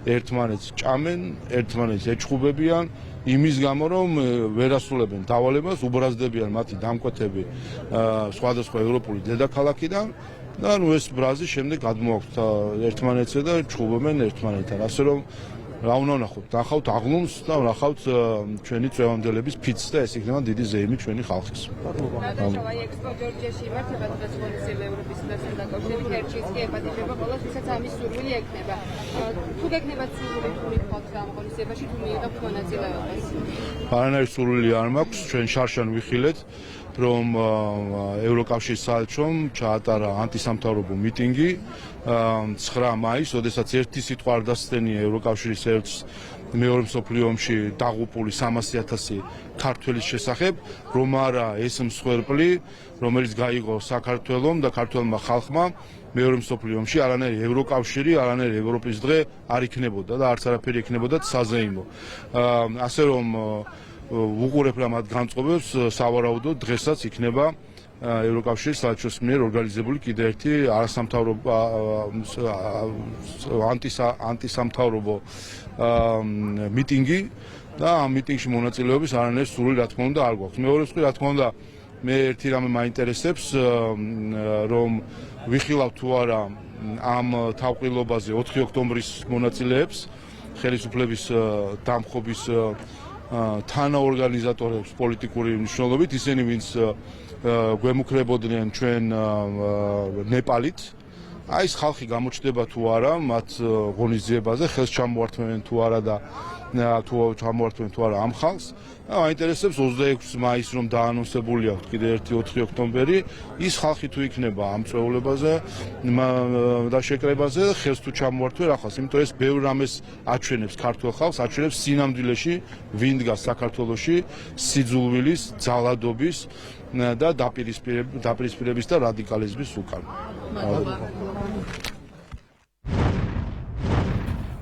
ერთმანეთს ჭამენ, ერთმანეთს ეჩხუბებიან, იმის გამო, რომ ვერ ასრულებენ დავალებას, უბრაზდებიან მათი დამკვეთები სხვადასხვა ევროპული დედაქალაქიდან და ეს ბრაზი შემდეგ გადმოაქვთ ერთმანეთზე და ჩხუბობენ ერთმანეთთან. ასე რომ რა უნდა ვნახოთ? ნახავთ აღლუმს და ვნახავთ ჩვენი წევანდელების ფიცს და ეს იქნება დიდი ზეიმი ჩვენი ხალხის. ნატაშა აი ექსპო ჯორჯიაში იმართება თუნდაც ღონისძიება ევროპის უნივერსიტეტთან დაკავშირებით ერთშიც კი ეპატიჟება ყოველს ვისაც ამის სურვილი ექნება. თუ გექნებათ სურვილი თუ მიყავთ ამ ღონისძიებაში თუ მიიღებთ მონაწილეობას? არანაირი სურვილი არ მაქვს, ჩვენ შარშან ვიხილეთ რომ ევროკავშირის საელჩომ ჩაატარა ანტისამთავრობო მიტინგი 9 მაისს, როდესაც ერთი სიტყვა არ დასცდენია ევროკავშირის ერთს მეორე მსოფლიო ომში დაღუპული 300,000 ქართველის შესახებ, რომ არა ეს მსხვერპლი, რომელიც გაიღო საქართველომ და ქართველმა ხალხმა მეორე მსოფლიო ომში არანაირი ევროკავშირი, არანაირი ევროპის დღე არ იქნებოდა და არც არაფერი იქნებოდა საზეიმო. ასე რომ უყურებ რა მათ განწყობებს, სავარაუდოდ დღესაც იქნება ევროკავშირის საელჩოს მიერ ორგანიზებული კიდე ერთი არასამთავრობო ანტისამთავრობო მიტინგი და ამ მიტინგში მონაწილეობის არანაირი სურვილი რა თქმა უნდა არ გვაქვს. მეორე რიცხვი რა თქმა უნდა მე ერთი რამე მაინტერესებს რომ ვიხილავ თუ არა ამ თავყრილობაზე 4 ოქტომბრის მონაწილეებს ხელისუფლების დამხობის თანაორგანიზატორებს პოლიტიკური მნიშვნელობით, ისინი ვინც გვემუქრებოდნენ ჩვენ ნეპალით. აი ეს ხალხი გამოჩნდება თუ არა მათ ღონისძიებაზე, ხელს ჩამოართმევენ თუ არა და თუ ჩამოართმევენ თუ არა ამ ხალხს. მაინტერესებს 26 მაისს რომ დაანონსებული აქვს კიდე ერთი 4 ოქტომბერი, ის ხალხი თუ იქნება ამ წვეულებაზე და შეკრებაზე, ხელს თუ ჩამოართვენ ახალს, იმიტომ ეს ბევრ რამეს აჩვენებს ქართულ ხალხს, აჩვენებს სინამდვილეში ვინ დგას საქართველოში სიძულვილის, ძალადობის და დაპირისპირების და რადიკალიზმის უკან.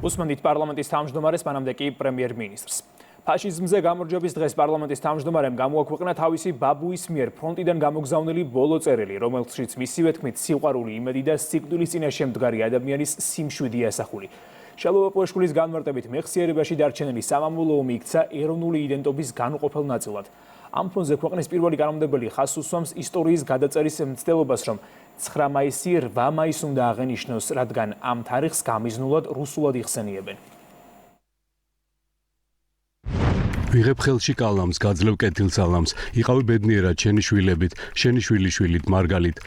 უსმენთ პარლამენტის თავმჯდომარეს, მანამდე კი პრემიერ-მინისტრს. ფაშიზმზე გამარჯვების დღეს პარლამენტის თავმჯდომარემ გამოაქვეყნა თავისი ბაბუის მიერ ფრონტიდან გამოგზავნილი ბოლო წერილი, რომელშიც მისივე თქმით სიყვარული, იმედი და სიკვდილის წინაშე მდგარი ადამიანის სიმშვიდე ასახული. შალვა პოეშკულის განმარტებით მეხსიერებაში დარჩენილი სამამულო ომი იქცა ეროვნული იდენტობის განუყოფელ ნაწილად. ამ ფონზე ქვეყნის პირველი კანონმდებელი ხაზს უსვამს ისტორიის გადაწერის მცდელობას, რომ 9 მაისი 8 მაისს უნდა აღენიშნოს, რადგან ამ თარიღს გამიზნულად რუსულად იხსენიებენ. ვიღებ ხელში კალამს, გაძლევ კეთილსალამს, იყავი ბედნიერად შენი შვილებით, შენი შვილიშვილით მარგალით.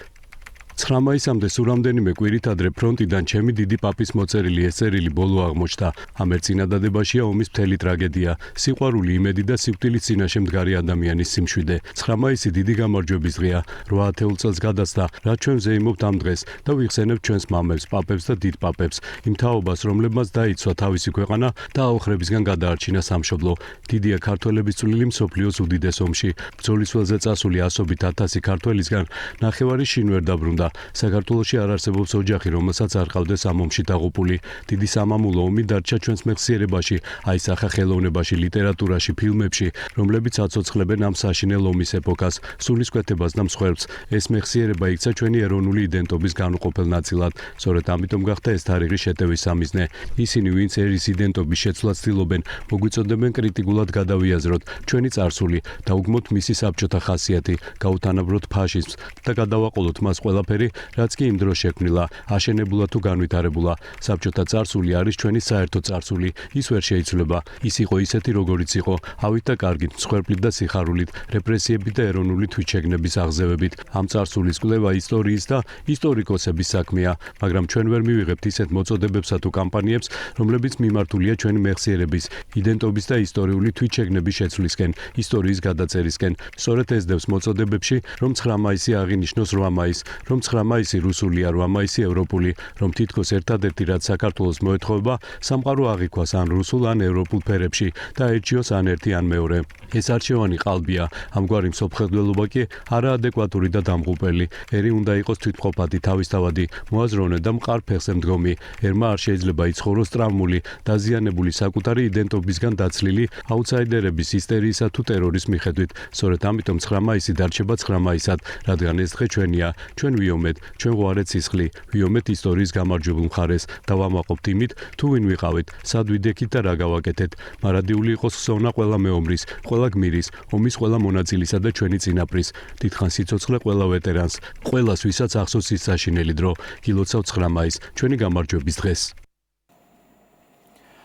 9 მაისამდე სურამდენიმე კვირით ადრე ფრონტიდან ჩემი დიდი პაპის მოწერილი ეს წერილი ბოლო აღმოჩნდა. ამ წინადადებაშია ომის მთელი ტრაგედია, სიყვარული, იმედი და სიკვდილის წინაშე მდგარი ადამიანის სიმშვიდე. 9 მაისი დიდი გამარჯვების დღეა. 8 ათეულ წელს გადასცა, რაც ჩვენ ზეიმობთ ამ დღეს და ვიხსენებთ ჩვენს მამებს, პაპებს და დიდ პაპებს, იმ თაობას, რომლებმაც დაიცვა თავისი ქვეყანა და აოხრებისგან გადაარჩინა სამშობლო. დიდია ქართველების წვლილი მსოფლიოს უდიდეს ომში. ბრძოლის ველზე წასული ასობით 1000 ქართველისგან ნახევარი შინ ვერ დაბრუნდა. საქართველოში არ არსებობს ოჯახი, რომელსაც არ ყავდეს ამ ომში დაღუპული. დიდი სამამულო ომი დარჩა ჩვენს მეხსიერებაში, აისახა ხელოვნებაში, ლიტერატურაში, ფილმებში, რომლებიც აცოცხლებენ ამ საშინელ ომის ეპოქას, სულისკვეთებას და მსხვერპლს. ეს მეხსიერება იქცა ჩვენი ეროვნული იდენტობის განუყოფელ ნაწილად. სწორედ ამიტომ გახდა ეს თარიღი შეტევის სამიზნე. ისინი, ვინც ერის იდენტობის შეცვლას ცდილობენ, მოგვიწოდებენ კრიტიკულად გადავიაზროთ ჩვენი წარსული, დაუგმოთ მისი საბჭოთა ხასიათი, გაუთანაბროთ ფაშიზმს და გადავაყოლოთ მას ყველაფერი, რაც კი იმ დროს შექმნილა, აშენებულა თუ განვითარებულა. საბჭოთა წარსული არის ჩვენი საერთო წარსული, ის ვერ შეიცვლება. ის იყო ისეთი, როგორიც იყო, ავით და კარგით, მსხვერპლით და სიხარულით, რეპრესიებით და ეროვნული თვითშეგნების აღზევებით. ამ წარსულის კვლევა ისტორიის და ისტორიკოსების საქმეა, მაგრამ ჩვენ ვერ მივიღებთ ისეთ მოწოდებებსა თუ კამპანიებს, რომლებიც მიმართულია ჩვენი მეხსიერების, იდენტობის და ისტორიული თვითშეგნების შეცვლისკენ, ისტორიის გადაწერისკენ. სწორედ ეს დევს მოწოდებებში, რომ 9 მაისი აღინიშნოს 8 მაისს, რომ 9 მაისი რუსულია, 8 მაისი ევროპული, რომ თითქოს ერთადერთი რაც საქართველოს მოეთხოვება, სამყარო აღიქვას ან რუსულ ან ევროპულ ფერებში და ერჩიოს ან ერთი ან მეორე. ეს არჩევანი ყალბია, ამგვარი მსოფლმხედველობა კი არაადეკვატური და დამღუპელი. ერი უნდა იყოს თვითმყოფადი, თავისთავადი, მოაზროვნე და მყარ ფეხზე მდგომი. ერმა არ შეიძლება იცხოვროს ტრავმული, დაზიანებული საკუთარი იდენტობისგან დაცლილი აუთსაიდერების ისტერიისა თუ ტერორის მიხედვით. სწორედ ამიტომ 9 მაისი დარჩება 9 მაისად, რადგან ეს დღე ჩვენია. ჩვენ ვიომეთ, ჩვენ გვარეთ სისხლი, ვიომეთ ისტორიის გამარჯვებულ მხარეს და ვამაყობთ იმით, თუ ვინ ვიყავით, სად ვიდექით და რა გავაკეთეთ. მარადიული იყოს ხსოვნა ყველა მეომრის, ყველა გმირის, ომის ყველა მონაწილისა და ჩვენი წინაპრის. დიდხან სიცოცხლე ყველა ვეტერანს, ყველას, ვისაც ახსოვს ის საშინელი დრო. გილოცავ 9 მაისს, ჩვენი გამარჯვების დღეს.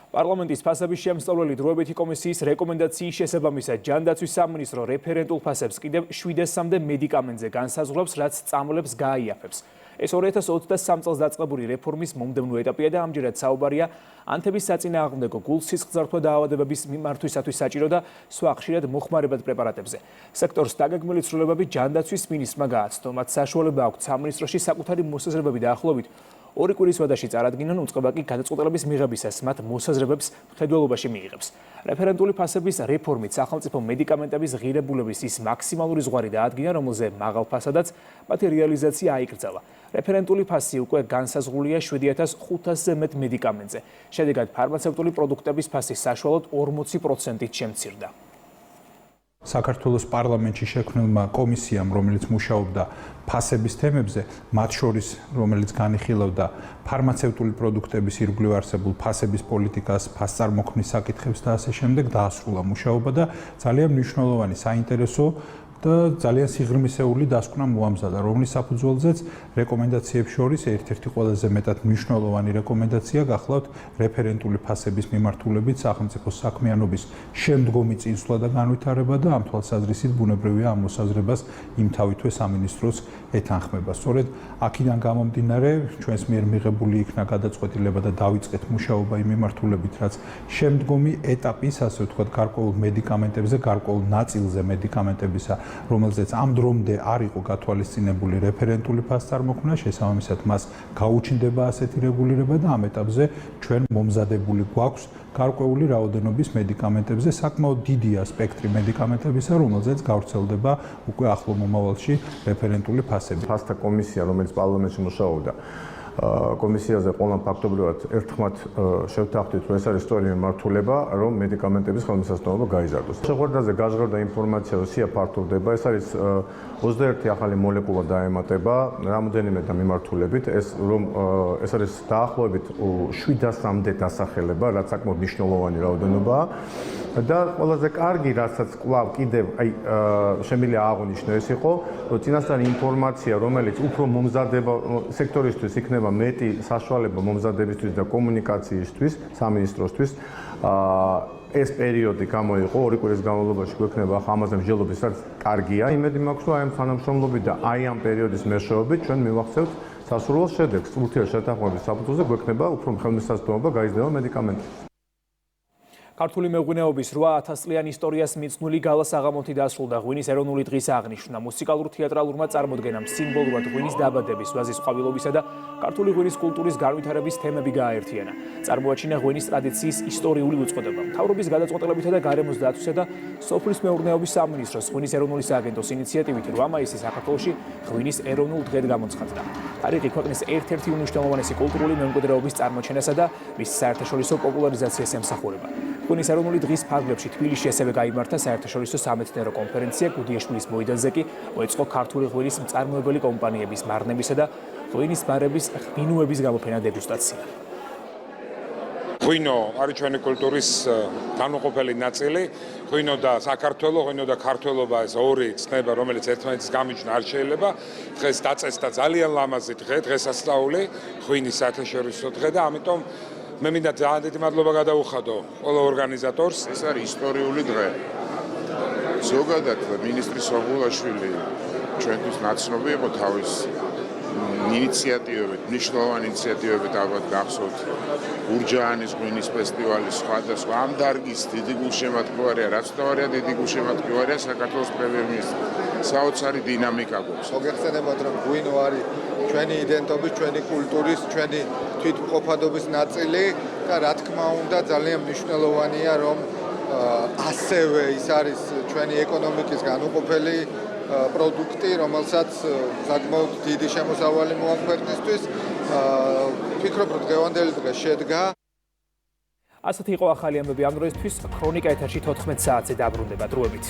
პარლამენტის ფასების შემსწავლელი დროებითი კომისიის რეკომენდაციის შესაბამისად ჯანდაცვის სამინისტრო რეფერენტულ ფასებს კიდევ 700-მდე მედიკამენტზე განსაზღვრავს, რაც წამლებს გააიაფებს. ეს 2023 წელს დაწყებული რეფორმის მომდევნო ეტაპია და ამჯერად საუბარია ანთების საწინააღმდეგო გულ-სისხლძარღვთა დაავადებების მიმართვისათვის საჭირო და სხვა ხშირად მოხმარებად პრეპარატებზე. სექტორს დაგეგმილი ცვლილებები ჯანდაცვის მინისტრმა გააცნო. მათ საშუალება აქვთ სამინისტროში საკუთარი მოსაზრებები დაახლოებით 2 კვირის ვადაში წარადგინონ, უწყება კი გადაწყვეტილების მიღებისას მათ მოსაზრებებს მხედველობაში მიიღებს. რეფერენტული ფასების რეფორმით სახელმწიფო მედიკამენტების ღირებულების ის მაქსიმალური ზღვარი დაადგინა, რომელზე მაღალ ფასადაც მათი რეალიზაცია აიკრძალა. რეფერენტული ფასი უკვე განსაზღვრულია 7500-ზე მეტ მედიკამენტზე. შედეგად ფარმაცევტული პროდუქტების ფასი საშუალოდ 40%-ით შემცირდა. საქართველოს პარლამენტში შექმნილმა კომისიამ, რომელიც მუშაობდა ფასების თემებზე, მათ შორის რომელიც განიხილავდა ფარმაცევტული პროდუქტების ირგვლივ არსებულ ფასების პოლიტიკას, ფასწარმოქმნის საკითხებს და ასე შემდეგ, დაასრულა მუშაობა და ძალიან მნიშვნელოვანი საინტერესო და ძალიან სიღრმისეული დასკვნა მოამზადა, რომლის საფუძველზეც რეკომენდაციებს შორის ერთ-ერთი ყველაზე მეტად მნიშვნელოვანი რეკომენდაცია გახლავთ რეფერენტული ფასების მიმართულებით სახელმწიფო საქმიანობის შემდგომი წინსვლა და განვითარება და ამ თვალსაზრისით ბუნებრივია ამ მოსაზრებას იმთავითვე სამინისტროს ეთანხმება. სწორედ აქედან გამომდინარე ჩვენს მიერ მიღებული იქნა გადაწყვეტილება და დავიწყეთ მუშაობა იმ მიმართულებით, რაც შემდგომი ეტაპის, ასე ვთქვათ, გარკვეულ მედიკამენტებზე, გარკვეულ ნაწილზე მედიკამენტებისა, რომელზეც ამ დრომდე არ იყო გათვალისწინებული რეფერენტული ფასწარმოქმნა, შესაბამისად მას გაუჩნდება ასეთი რეგულირება და ამ ეტაპზე ჩვენ მომზადებული გვაქვს გარკვეული რაოდენობის მედიკამენტებზე საკმაოდ დიდია სპექტრი მედიკამენტებისა, რომელზეც გავრცელდება უკვე ახლო მომავალში რეფერენტული ფასები. ფასთა კომისია, რომელიც პარლამენტში მუშაობდა, კომისიაზე ყველა ფაქტობრივად ერთხმად შევთანხმდით, რომ ეს არის სწორი მიმართულება, რომ მედიკამენტების ხელმისაწვდომობა გაიზარდოს. შეხვედრაზე გაჟღერდა ინფორმაცია, რომ სია ფართოვდება, ეს არის 21 ახალი მოლეკულა დაემატება რამოდენიმე და მიმართულებით, ეს არის დაახლოებით 700-მდე დასახელება, რაც საკმაოდ მნიშვნელოვანი რაოდენობაა. და ყველაზე კარგი, რასაც კვლავ კიდევ შემიძლია აღნიშნო, ეს იყო, რომ წინასწარი ინფორმაცია, რომელიც უფრო მომზადება სექტორისთვის იქნება მეტი საშუალება მომზადებისთვის და კომუნიკაციისთვის, სამინისტროსთვის, ეს პერიოდი გამოიყო 2 კვირის განმავლობაში გვექნება ახლა ამაზე მსჯელობის, რაც კარგია. იმედი მაქვს, რომ აი ამ თანამშრომლობით და აი ამ პერიოდის მეშვეობით ჩვენ მივახცევთ სასურველ შედეგს. ურთიერთ შეთანხმების საფუძველზე გვექნება უფრო ხელმისაწვდომობა გაიზრდება მედიკამენტებს. ქართული მეღვინეობის 8000 წლიან ისტორიას მიძღვნილი გალა საღამოთი დასრულდა ღვინის ეროვნული დღის აღნიშვნა. მუსიკალურ-თეატრალურმა წარმოდგენამ სიმბოლურად ღვინის დაბადების, ვაზის ყვავილობისა და ქართული ღვინის კულტურის განვითარების თემები გააერთიანა. წარმოაჩინა ღვინის ტრადიციის ისტორიული უწყოდება. მთავრობის გადაწყვეტილებითა და გარემოს დაცვისა და სოფლის მეურნეობის სამინისტროს ღვინის ეროვნული სააგენტოს ინიციატივით 8 მაისი საქართველოში ღვინის ეროვნულ დღედ გამოცხადდა. თარიღი ქვეყნის ერთ-ერთი უმნიშვნელოვანესი კულტურული მემკვიდრეობის წარმოჩენასა და მის საერთაშორისო პოპულარიზაციას ემსახურება. ღვინის ეროვნული დღის ფარგლებში თბილისში ასევე გაიმართა საერთაშორისო სამეცნიერო კონფერენცია. გუდიაშვილის მოედანზე კი მოეწყო ქართული ღვინის მწარმოებელი კომპანიების მარნებისა და ღვინის ბარების ღვინოების გამოფენა დეგუსტაცია. ღვინო არის ჩვენი კულტურის განუყოფელი ნაწილი. ღვინო და საქართველო, ღვინო და ქართველობა ეს ორი ცნება, რომელიც ერთმანეთის გამიჯნა არ შეიძლება. დღეს დაწესდა ძალიან ლამაზი დღე, დღესასწაული, ღვინის საერთაშორისო დღე და ამიტომ მე მინდა ძალიან დიდი მადლობა გადაუხადო ყველა ორგანიზატორს. ეს არის ისტორიული დღე. ზოგადად მინისტრი სოღულაშვილი ჩვენთვის ნაცნობი იყო თავის ინიციატივებით, მნიშვნელოვანი ინიციატივებით, ალბათ გახსოვთ ურჯაანის ღვინის ფესტივალის სხვადასხვა ამ დარგის დიდი გულშემატკივარია, რაც თავარია დიდი გულშემატკივარია საქართველოს პრემიერ-მინისტრი. საოცარი დინამიკა გვაქვს. მოგეხსენებათ, რომ ღვინო არის ჩვენი იდენტობის, ჩვენი კულტურის, ჩვენი თვითმყოფადობის ნაწილი და რა თქმა უნდა ძალიან მნიშვნელოვანია, რომ ასევე ის არის ჩვენი ეკონომიკის განუყოფელი პროდუქტი, რომელსაც საკმაოდ დიდი შემოსავალი მოაქვს. ვფიქრობ, რომ დღევანდელი დღე შედგა. ასეთი იყო ახალი ამბები ამ დროისთვის. ქრონიკა ეთერში 14 საათზე დაბრუნდება დროებით.